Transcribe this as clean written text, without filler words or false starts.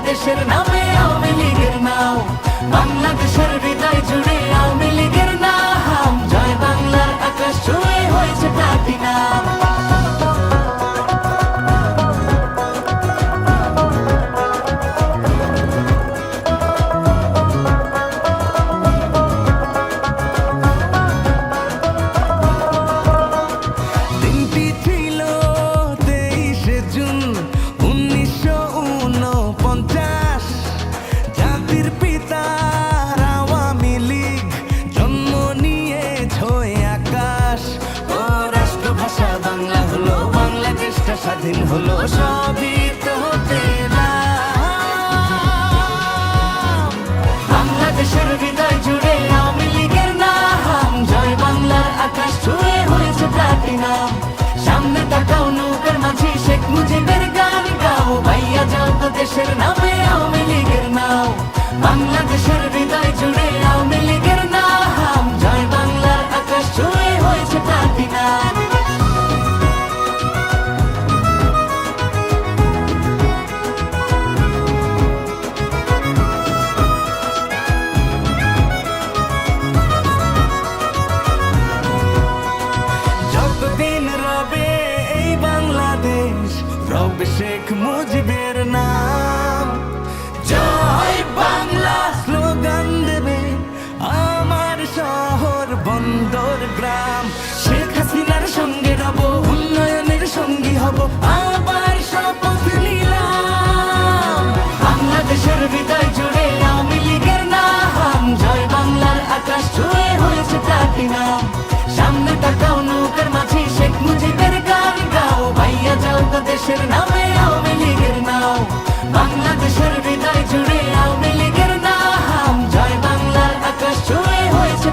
দেশের নামে আওয়ামী লীগের নাও, বাংলাদেশের হৃদয় জুড়ে আওয়ামী লীগের নাম, জয় বাংলার আকাশ ছুঁয়ে হয়েছে প্লাটিনাম। স্বাধীন হলো সবই তো পেলাম, বাংলাদেশের হৃদয় জুড়ে আওয়ামী লীগের নাম, জয় বাংলার আকাশ ছুঁয়ে হয়েছে প্লাটিনাম। সামনে তাকাও নৌকার মাঝি শেখ মুজিবের গান গাও, ভাইয়া যাও তো দেশের নামে আওয়ামী লীগের নাও, বাংলাদেশের হৃদয় জুড়ে আওয়ামী লীগের নাম, জয় বাংলার আকাশ ছুঁয়ে হয়েছে প্লাটিনাম। রবে শেখ মুজিবের নাম, জয় বাংলা স্লোগান দেবে আমার শহর বন্দর গ্রাম, শেখ হাসিনার সঙ্গে রব উন্নয়নের সঙ্গী হব, আবার শপথ নিলাম, বাংলাদেশের হৃদয় জুড়ে আওয়ামী লীগের নাম, জয় বাংলার আকাশ ছুঁয়ে হয়েছে প্লাটিনাম। সামনে তাকাও নৌকার মাঝি শেখ মুজিবের গান গাও, ভাইয়া যাও তো দেশের নামে আওয়ামী লীগের নাও, বাংলাদেশের হৃদয় জুড়ে আওয়ামী লীগের নাম, জয় বাংলার আকাশ ছুঁয়ে হয়েছে।